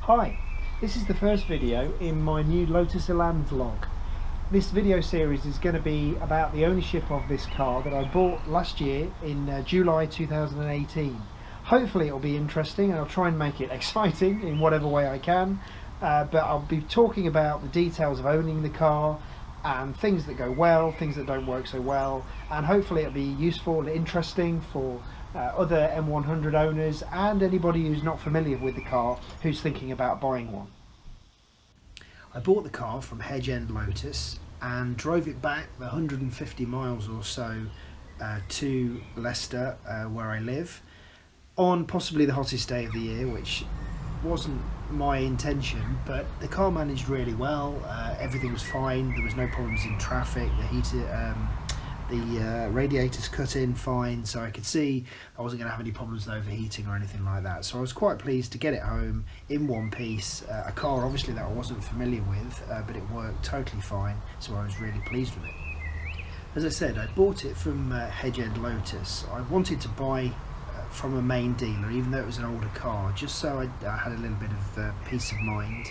Hi, this is the first video in my new Lotus Elan vlog. This video series is going to be about the ownership of this car that I bought last year in July 2018. Hopefully it'll be interesting and I'll try and make it exciting in whatever way I can, but I'll be talking about the details of owning the car and things that go well, things that don't work so well, and hopefully it'll be useful and interesting for other M100 owners and anybody who's not familiar with the car who's thinking about buying one. I bought the car from Hedge End Lotus and drove it back the 150 miles or so to Leicester, where I live, on possibly the hottest day of the year, which wasn't my intention, but the car managed really well. Everything was fine, there was no problems in traffic, the radiators cut in fine, so I could see I wasn't going to have any problems with overheating or anything like that. So I was quite pleased to get it home in one piece, a car obviously that I wasn't familiar with, but it worked totally fine, so I was really pleased with it. As I said, I bought it from Hedge End Lotus. I wanted to buy from a main dealer, even though it was an older car, just so I had a little bit of peace of mind.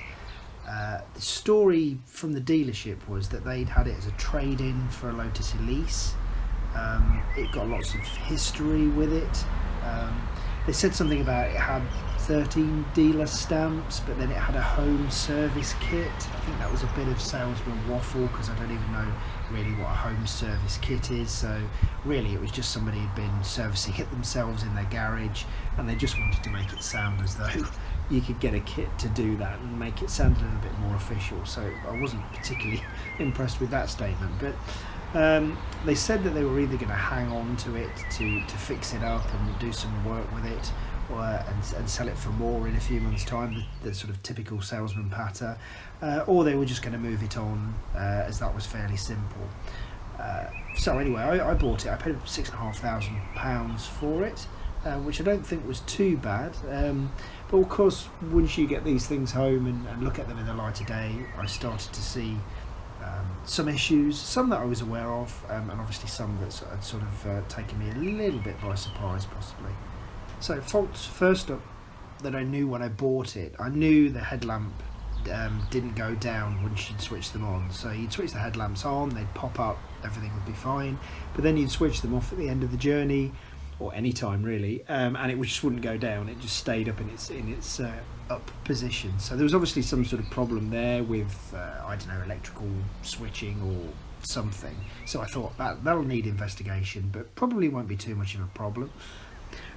The story from the dealership was that they'd had it as a trade-in for a Lotus Elise. It got lots of history with it. They said something about it had 13 dealer stamps, but then it had a home service kit. I think that was a bit of salesman waffle, because I don't even know really what a home service kit is. So really it was just somebody who'd been servicing it themselves in their garage, and they just wanted to make it sound as though you could get a kit to do that and make it sound a little bit more official. So I wasn't particularly impressed with that statement, but they said that they were either going to hang on to it to fix it up and do some work with it, and sell it for more in a few months' time, the sort of typical salesman patter, or they were just going to move it on, as that was fairly simple. So anyway, I bought it. I paid £6,500 for it, which I don't think was too bad. But of course, once you get these things home and look at them in the light of day, I started to see some issues, some that I was aware of, and obviously some that had sort of taken me a little bit by surprise, possibly. So faults first up that I knew when I bought it, I knew the headlamp didn't go down once you'd switch them on. So you'd switch the headlamps on, they'd pop up, everything would be fine, but then you'd switch them off at the end of the journey, or any time really, and it just wouldn't go down. It just stayed up in its up position. So there was obviously some sort of problem there with I don't know, electrical switching or something. So I thought that'll need investigation, but probably won't be too much of a problem.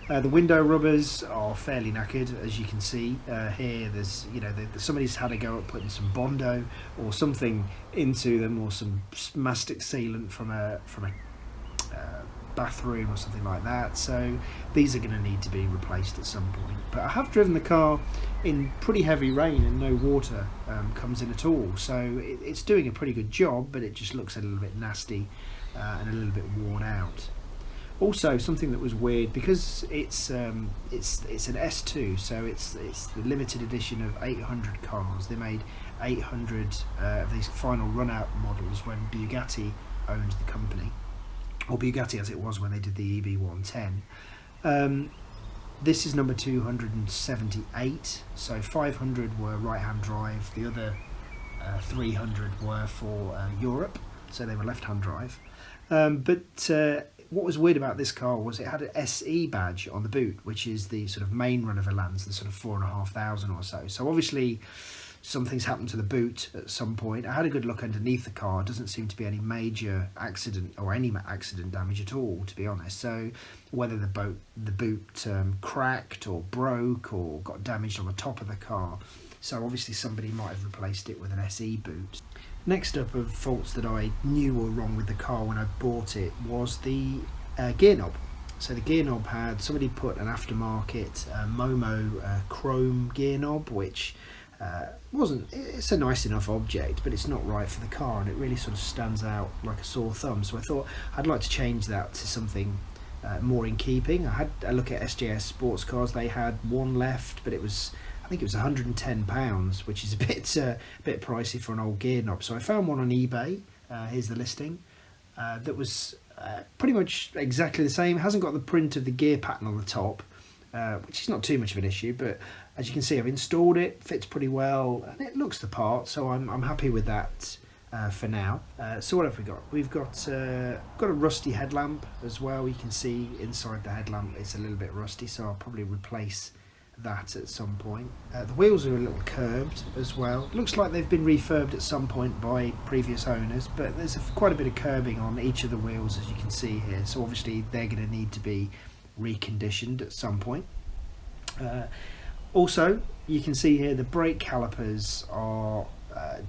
The window rubbers are fairly knackered, as you can see here. There's, you know, somebody's had a go at putting some Bondo or something into them, or some mastic sealant from a bathroom or something like that. So these are going to need to be replaced at some point. But I have driven the car in pretty heavy rain and no water comes in at all. So it's doing a pretty good job, but it just looks a little bit nasty and a little bit worn out. Also, something that was weird, because it's an S2, so it's the limited edition of 800 cars. They made 800 of these final run-out models when Bugatti owned the company, or Bugatti as it was when they did the EB110. This is number 278, so 500 were right-hand drive, the other 300 were for Europe, so they were left-hand drive. What was weird about this car was it had an SE badge on the boot, which is the sort of main run of Elans, the sort of 4,500 or so. So obviously something's happened to the boot at some point. I had a good look underneath the car. It doesn't seem to be any major accident or any accident damage at all, to be honest. So whether the boot cracked or broke or got damaged on the top of the car, so obviously somebody might have replaced it with an SE boot. Next up of faults that I knew were wrong with the car when I bought it was the gear knob. So the gear knob had, somebody put an aftermarket Momo chrome gear knob, which it's a nice enough object, but it's not right for the car, and it really sort of stands out like a sore thumb. So I thought I'd like to change that to something more in keeping. I had a look at SJS sports cars. They had one left, but I think it was £110, which is a bit pricey for an old gear knob. So I found one on eBay. Here's the listing. That was pretty much exactly the same. It hasn't got the print of the gear pattern on the top, which is not too much of an issue, but as you can see, I've installed it, fits pretty well, and it looks the part, so I'm happy with that for now. So what have we got? We've got a rusty headlamp as well. You can see inside the headlamp it's a little bit rusty, so I'll probably replace that at some point. The wheels are a little curved as well. Looks like they've been refurbed at some point by previous owners, but there's quite a bit of curbing on each of the wheels, as you can see here, so obviously they're going to need to be reconditioned at some point. Also, you can see here the brake calipers are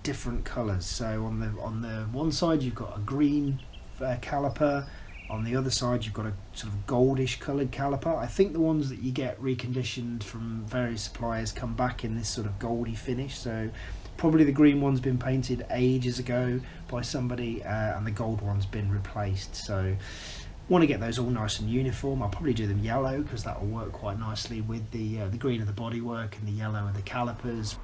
different colours. So on the one side you've got a green caliper, on the other side you've got a sort of goldish coloured caliper. I think the ones that you get reconditioned from various suppliers come back in this sort of goldy finish, so probably the green one's been painted ages ago by somebody, and the gold one's been replaced. So want to get those all nice and uniform. I'll probably do them yellow because that will work quite nicely with the green of the bodywork and the yellow of the calipers.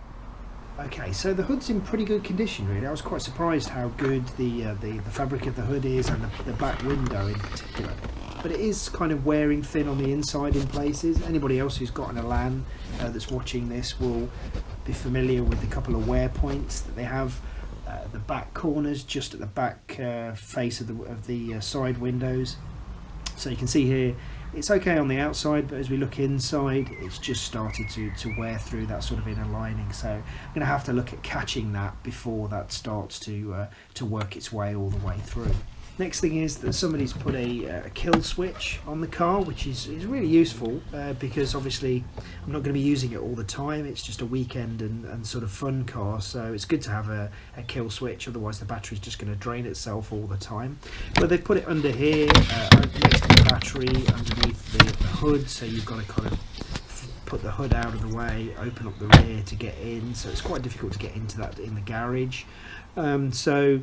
Okay, so the hood's in pretty good condition really. I was quite surprised how good the fabric of the hood is, and the back window in particular. But it is kind of wearing thin on the inside in places. Anybody else who's got an Elan that's watching this will be familiar with the couple of wear points that they have. The back corners just at the back face of the side windows. So you can see here it's okay on the outside, but as we look inside it's just started to wear through that sort of inner lining, so I'm going to have to look at catching that before that starts to work its way all the way through. Next thing is that somebody's put a kill switch on the car, which is really useful because obviously I'm not going to be using it all the time. It's just a weekend and sort of fun car, so it's good to have a kill switch, otherwise the battery's just going to drain itself all the time. But they've put it under here, next to the battery, underneath the hood, so you've got to kind of put the hood out of the way, open up the rear to get in, so it's quite difficult to get into that in the garage. So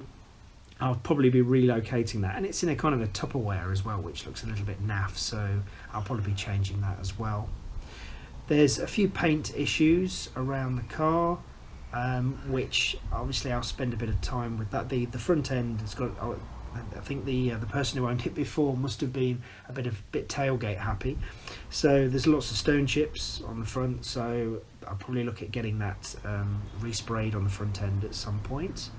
I'll probably be relocating that, and it's in a kind of a Tupperware as well, which looks a little bit naff, so I'll probably be changing that as well. There's a few paint issues around the car, which obviously I'll spend a bit of time with that. The front end has got, I think the person who owned it before must have been a bit tailgate happy, so there's lots of stone chips on the front, so I'll probably look at getting that resprayed on the front end at some point.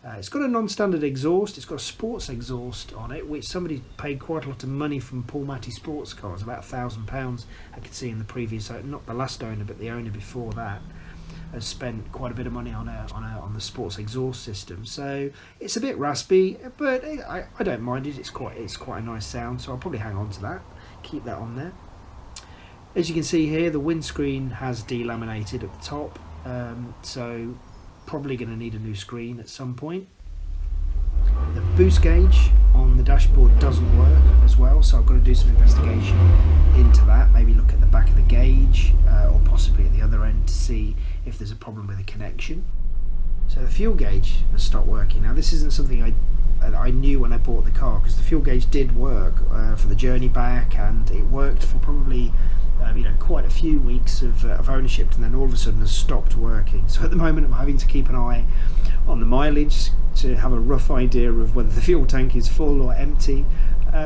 It's got a non-standard exhaust. It's got a sports exhaust on it, which somebody paid quite a lot of money from Paul Matty Sports Cars, about £1,000. I could see in the previous, not the last owner, but the owner before that, has spent quite a bit of money on the sports exhaust system. So it's a bit raspy, but I don't mind it. It's quite a nice sound. So I'll probably hang on to that, keep that on there. As you can see here, the windscreen has delaminated at the top, so probably going to need a new screen at some point. The boost gauge on the dashboard doesn't work as well, so I've got to do some investigation into that, maybe look at the back of the gauge or possibly at the other end to see if there's a problem with the connection. So the fuel gauge has stopped working. Now this isn't something I knew when I bought the car, because the fuel gauge did work for the journey back, and it worked for probably quite a few weeks of ownership, and then all of a sudden has stopped working. So at the moment I'm having to keep an eye on the mileage to have a rough idea of whether the fuel tank is full or empty.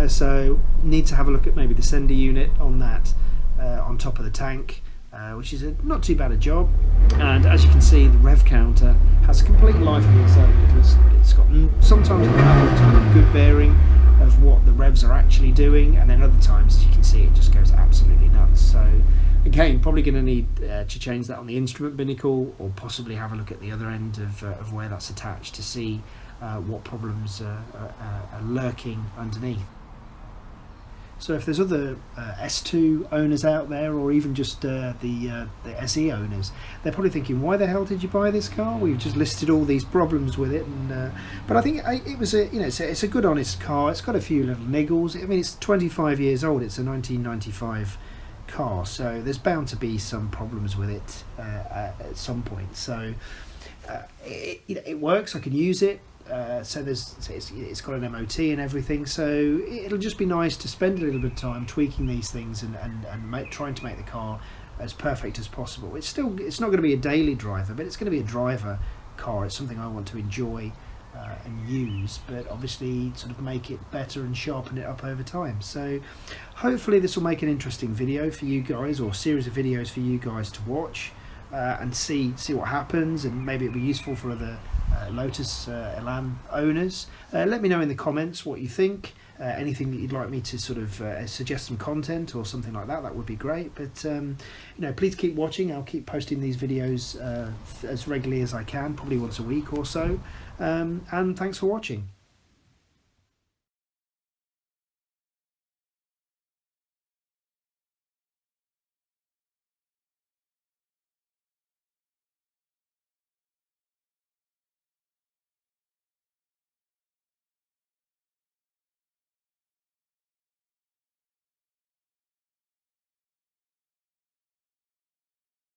So need to have a look at maybe the sender unit on that, on top of the tank, which is not too bad a job. And as you can see, the rev counter has a complete life of its own. It's got sometimes it has a good bearing of what the revs are actually doing, and then other times, as you can see, it just goes absolutely nuts. So again, probably going to need to change that on the instrument binnacle, or possibly have a look at the other end of where that's attached to see what problems are lurking underneath. So if there's other S2 owners out there, or even just the SE owners, they're probably thinking, why the hell did you buy this car? We've just listed all these problems with it, and but I think it was it's a good, honest car. It's got a few little niggles. I mean, it's 25 years old. It's a 1995 car, so there's bound to be some problems with it at some point. So it works. I can use it. So it's got an MOT and everything, so it'll just be nice to spend a little bit of time tweaking these things and trying to make the car as perfect as possible. It's not going to be a daily driver, but it's going to be a driver car. It's something I want to enjoy and use, but obviously sort of make it better and sharpen it up over time. So hopefully this will make an interesting video for you guys, or series of videos for you guys to watch and see what happens, and maybe it'll be useful for other Lotus Elan owners. Let me know in the comments what you think. Anything that you'd like me to sort of suggest some content or something like that, that would be great. But you know, please keep watching. I'll keep posting these videos as regularly as I can, probably once a week or so. And thanks for watching.